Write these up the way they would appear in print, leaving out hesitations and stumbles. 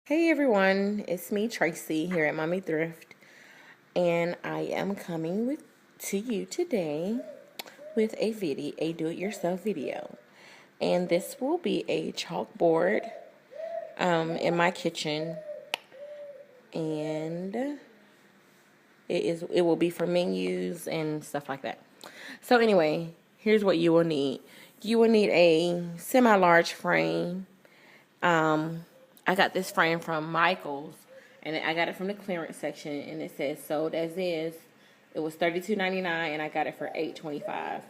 Hey everyone, it's me Tracy here at Mommy Thrift, and I am coming to you today with a do-it-yourself video, and this will be a chalkboard in my kitchen, and it will be for menus and stuff like that. So anyway, here's what you will need. You will need a semi-large frame. I got this frame from Michael's, and I got it from the clearance section, and it says sold as is. It was $32.99, and I got it for $8.25.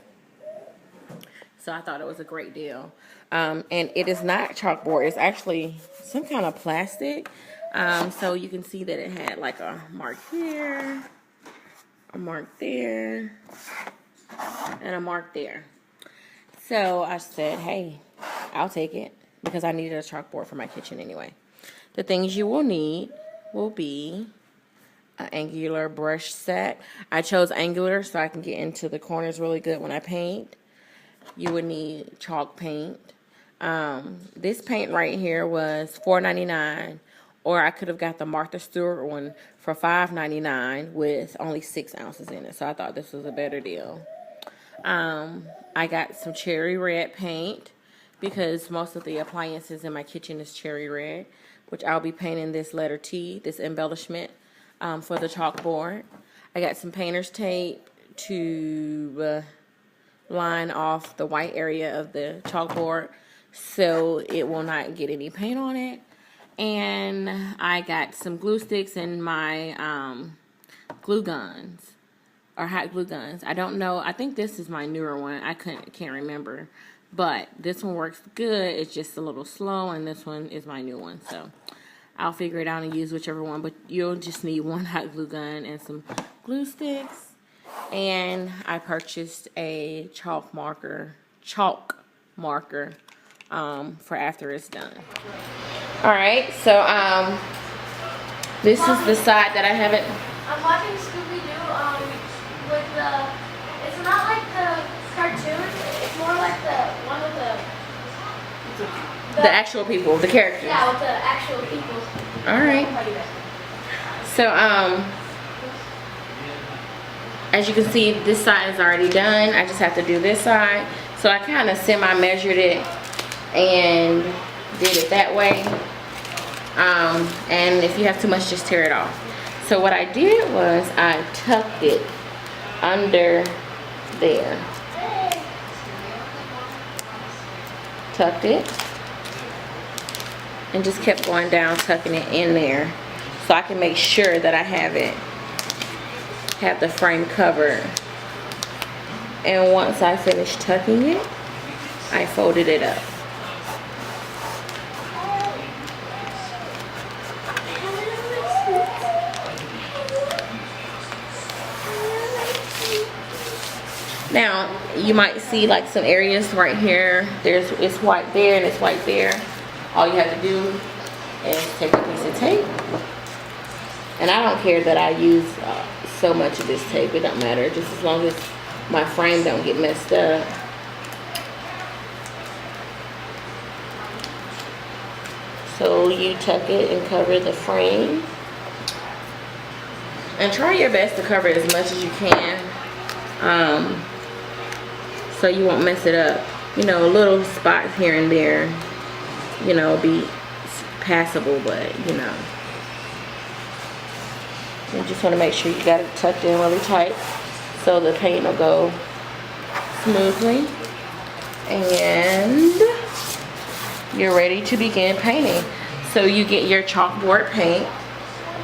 So I thought it was a great deal. And it is not chalkboard. It's actually some kind of plastic. So you can see that it had like a mark here, a mark there, and a mark there. So I said, hey, I'll take it, because I needed a chalkboard for my kitchen anyway. The things you will need will be an angular brush set. I chose angular so I can get into the corners really good when I paint. You would need chalk paint. This paint right here was $4.99, or I could have got the Martha Stewart one for $5.99 with only 6 ounces in it. So I thought this was a better deal. I got some cherry red paint, because most of the appliances in my kitchen is cherry red, which I'll be painting this letter T, this embellishment, for the chalkboard. I got some painter's tape to line off the white area of the chalkboard so it will not get any paint on it. And I got some glue sticks and my glue guns, or hot glue guns. I don't know. I think this is my newer one. I can't remember. But this one works good. It's just a little slow, and this one is my new one. So I'll figure it out and use whichever one. But you'll just need one hot glue gun and some glue sticks. And I purchased a chalk marker for after it's done. All right. So this is the side that I haven't. I'm watching Scooby-Doo with the. It's not like the cartoon. It's more like the one with the actual people, the characters. Yeah, with the actual people. All right. So as you can see, this side is already done. I just have to do this side. So I kind of semi-measured it and did it that way. And if you have too much, just tear it off. So what I did was I tucked it under there. Tucked it and just kept going down, tucking it in there, so I can make sure that I have the frame covered. And once I finished tucking it, I folded it up. Now, you might see like some areas right here. It's white there and it's white there. All you have to do is take a piece of tape. And I don't care that I use so much of this tape. It don't matter, just as long as my frame don't get messed up. So you tuck it and cover the frame. And try your best to cover it as much as you can. So you won't mess it up. You know, little spots here and there, you know, be passable, but you know, you just want to make sure you got it tucked in really tight so the paint will go smoothly. And you're ready to begin painting. So you get your chalkboard paint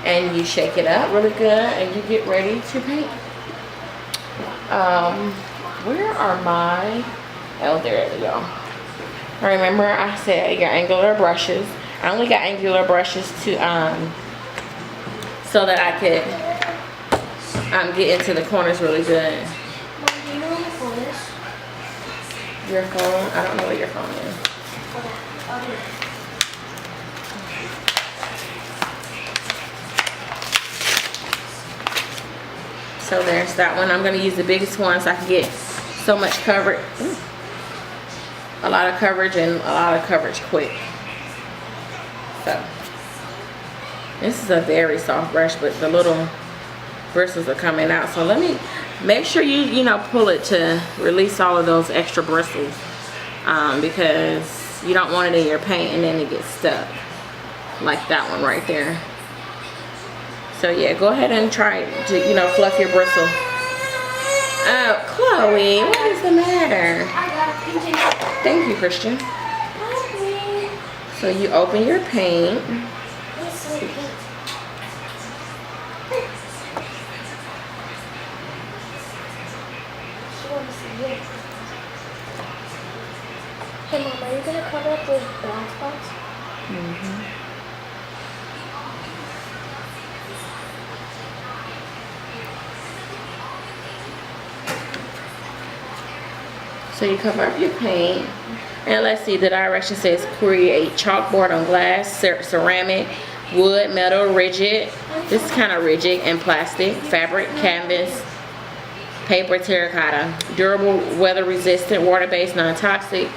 and you shake it up really good and you get ready to paint. Where are my, oh, there they go. Remember I said your angular brushes. I only got angular brushes to so that I could get into the corners really good. Mom, do you know what my phone is? Your phone? I don't know what your phone is. Okay, I'll do it. So there's that one. I'm going to use the biggest one so I can get so much coverage. A lot of coverage and a lot of coverage quick. So This is a very soft brush, but the little bristles are coming out. So let me make sure you pull it to release all of those extra bristles, because you don't want it in your paint and then it gets stuck like that one right there. So yeah, go ahead and try to fluff your bristle. Oh, Chloe, what is the matter? I got it. Thank you, Christian. So you open your paint. Hey, Mom, are you going to cover up those black spots? So you cover up your paint. And let's see, the direction says create chalkboard on glass, ceramic, wood, metal, rigid. This is kind of rigid, and plastic, fabric, canvas, paper, terracotta. Durable, weather resistant, water based, non-toxic.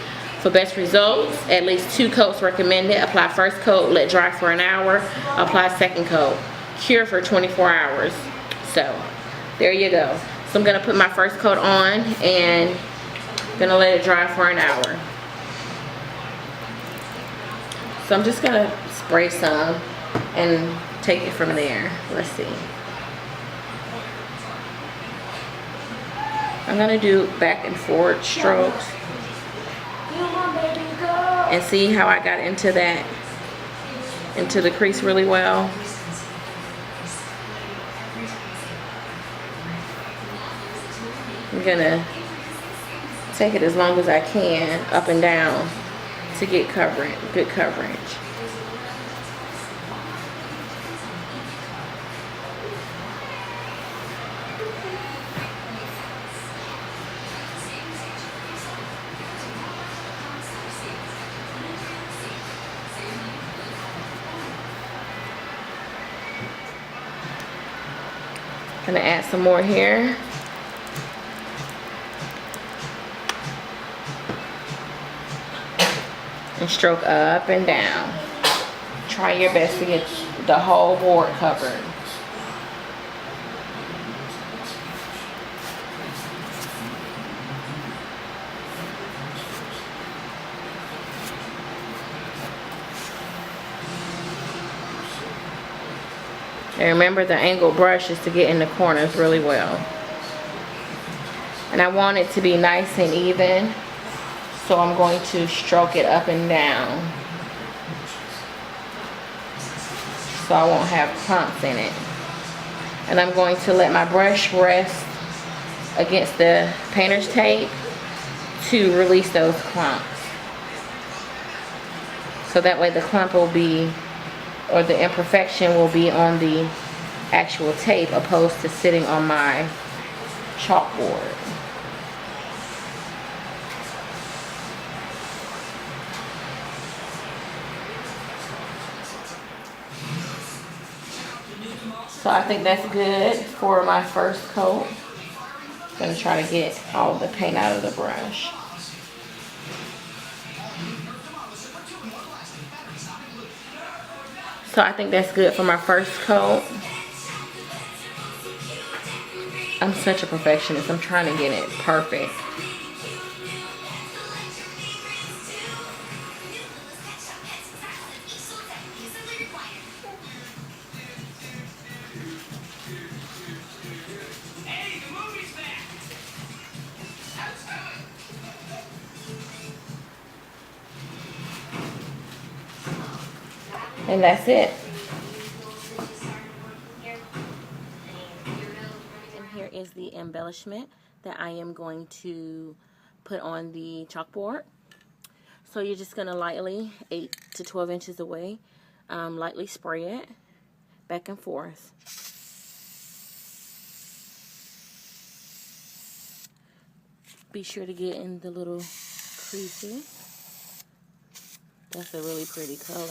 For best results, at least 2 coats recommended. Apply first coat, let dry for an hour. Apply second coat. Cure for 24 hours. So, there you go. So I'm going to put my first coat on and going to let it dry for an hour. So I'm just going to spray some and take it from there. Let's see. I'm going to do back and forth strokes. And see how I got into the crease really well. I'm gonna take it as long as I can, up and down, to get good coverage. Gonna add some more here. And stroke up and down. Try your best to get the whole board covered. And remember, the angled brush is to get in the corners really well. And I want it to be nice and even, so I'm going to stroke it up and down, so I won't have clumps in it. And I'm going to let my brush rest against the painter's tape to release those clumps. So that way the clump will be, or the imperfection will be on the actual tape opposed to sitting on my chalkboard. So I think that's good for my first coat. I'm going to try to get all the paint out of the brush. So I think that's good for my first coat. I'm such a perfectionist. I'm trying to get it perfect. And that's it. And here is the embellishment that I am going to put on the chalkboard. So you're just going to lightly, 8 to 12 inches away, lightly spray it back and forth. Be sure to get in the little creases. That's a really pretty color.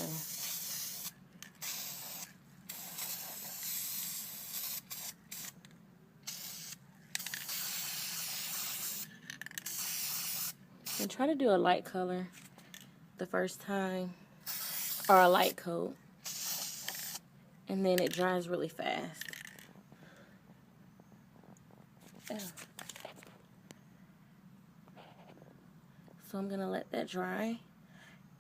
And try to do a light color the first time, or a light coat. and then it dries really fast. Oh. So I'm gonna let that dry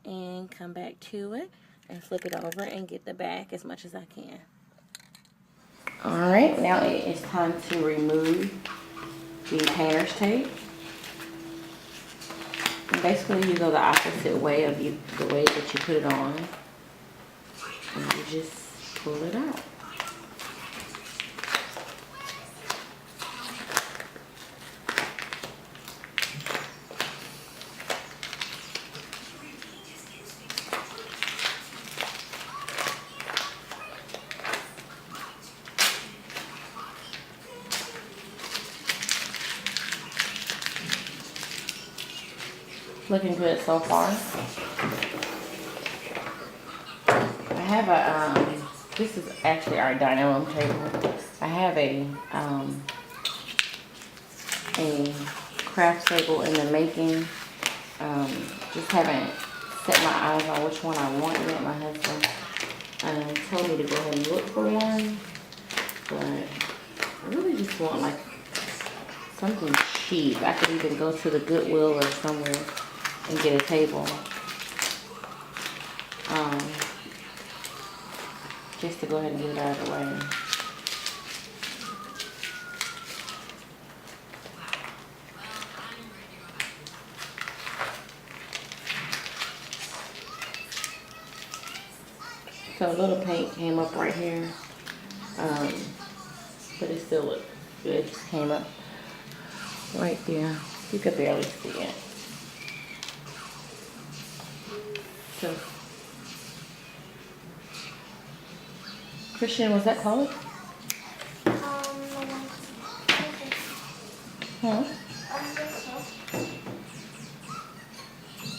and come back to it and flip it over and get the back as much as I can. Alright, now it is time to remove the painter's tape. And basically you go the opposite way of the way that you put it on. And you just pull it out. Looking good so far. I have a, this is actually our dining room table. I have a craft table in the making. Just haven't set my eyes on which one I want yet. My husband told me to go ahead and look for one. But I really just want like something cheap. I could even go to the Goodwill or somewhere and get a table. Just to go ahead and get it out of the way. So a little paint came up right here. But it still looks good. It just came up right there. You could barely see it. So, Christian, was that close? Huh?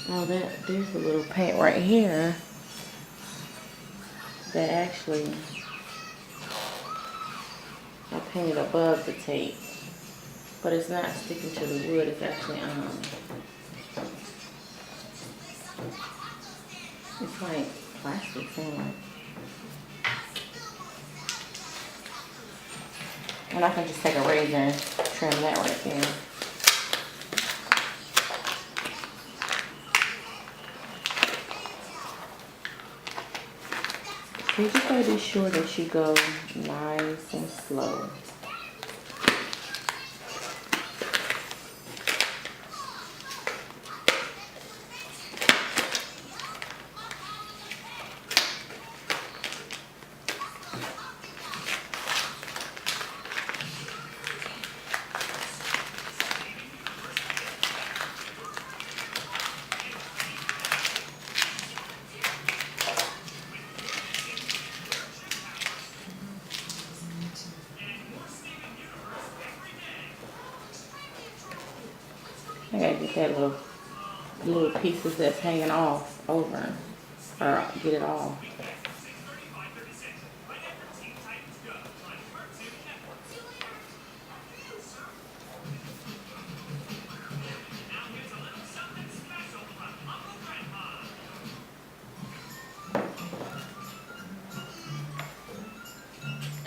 Oh, there's a little paint right here that actually I painted above the tape, but it's not sticking to the wood. It's actually it's like plastic thing. And I can just take a razor and trim that right there. So you just gotta be sure that you go nice and slow. I gotta get that little pieces that's hanging off over, or get it off.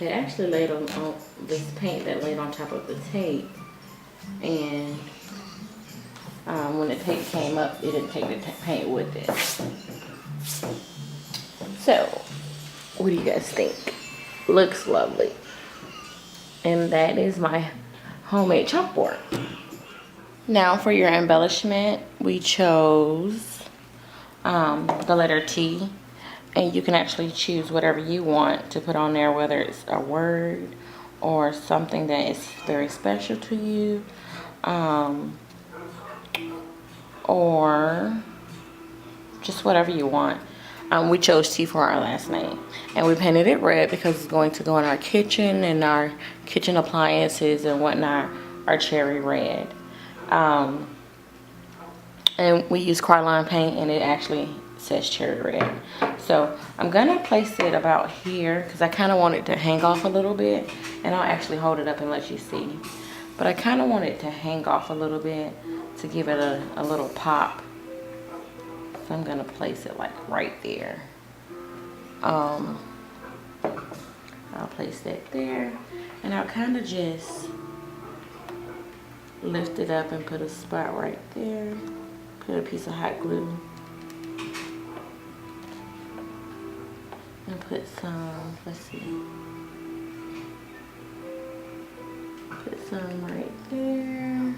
It actually laid on this paint that laid on top of the tape, and when the tape came up, it didn't take the paint with it. So, what do you guys think? Looks lovely. And that is my homemade chalkboard. Now for your embellishment, we chose the letter T. And you can actually choose whatever you want to put on there, whether it's a word or something that is very special to you. Or just whatever you want. We chose T for our last name. And we painted it red because it's going to go in our kitchen and our kitchen appliances and whatnot are cherry red. And we use Cryolan paint, and it actually says cherry red. So I'm gonna place it about here because I kind of want it to hang off a little bit, and I'll actually hold it up and let you see. But I kind of want it to hang off a little bit to give it a little pop. So I'm gonna place it like right there. place that there. And I'll kind of just lift it up and put a spot right there. Put a piece of hot glue. And put some, let's see. Put some right there.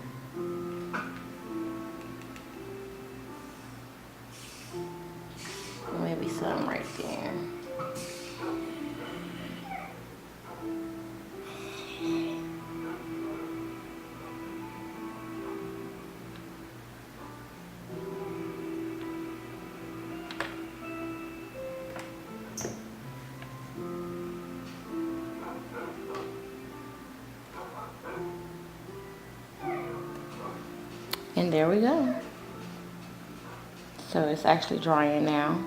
Maybe some right there. And there we go. So it's actually drying now.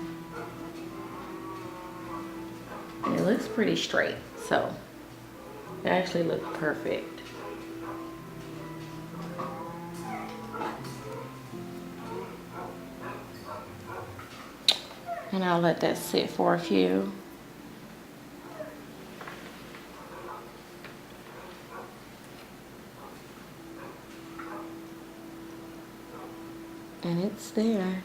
And it looks pretty straight, so it actually looks perfect. And I'll let that sit for a few. And it's there.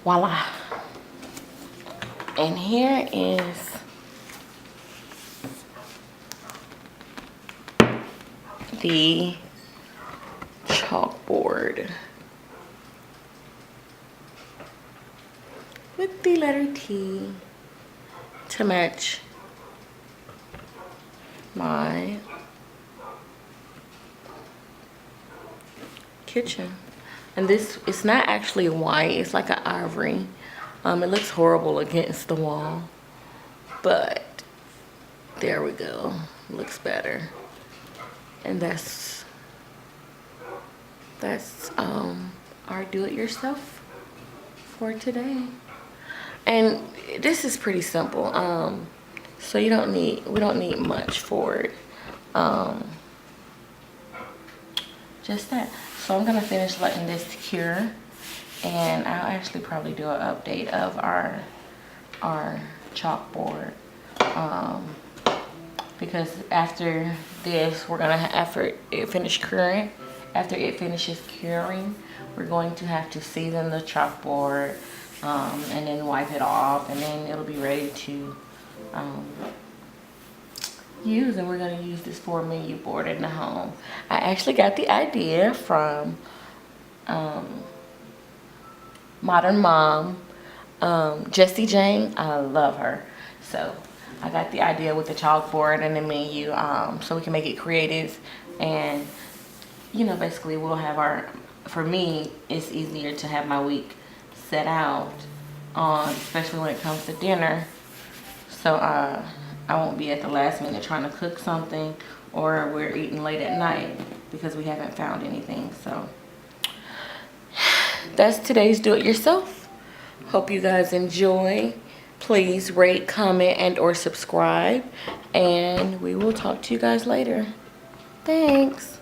Voila. And here is the chalkboard with the letter T to match my kitchen. And this, it's not actually white, it's like an ivory. It looks horrible against the wall, but there we go, looks better. And that's our do-it-yourself for today. And this is pretty simple. So we don't need much for it. Just that. So I'm gonna finish letting this cure, and I'll actually probably do an update of our chalkboard. Because after this, we're gonna after it finishes curing, we're going to have to season the chalkboard, and then wipe it off, and then it'll be ready to use. And we're going to use this for a menu board in the home. I actually got the idea from Modern Mom, Jessie Jane. I love her. So I got the idea with the chalkboard and the menu, so we can make it creative. And you know, basically we'll have for me, it's easier to have my week set out on, especially when it comes to dinner. So I won't be at the last minute trying to cook something, or we're eating late at night because we haven't found anything. So that's today's do-it-yourself. Hope you guys enjoy. Please rate, comment, and or subscribe, and we will talk to you guys later. Thanks.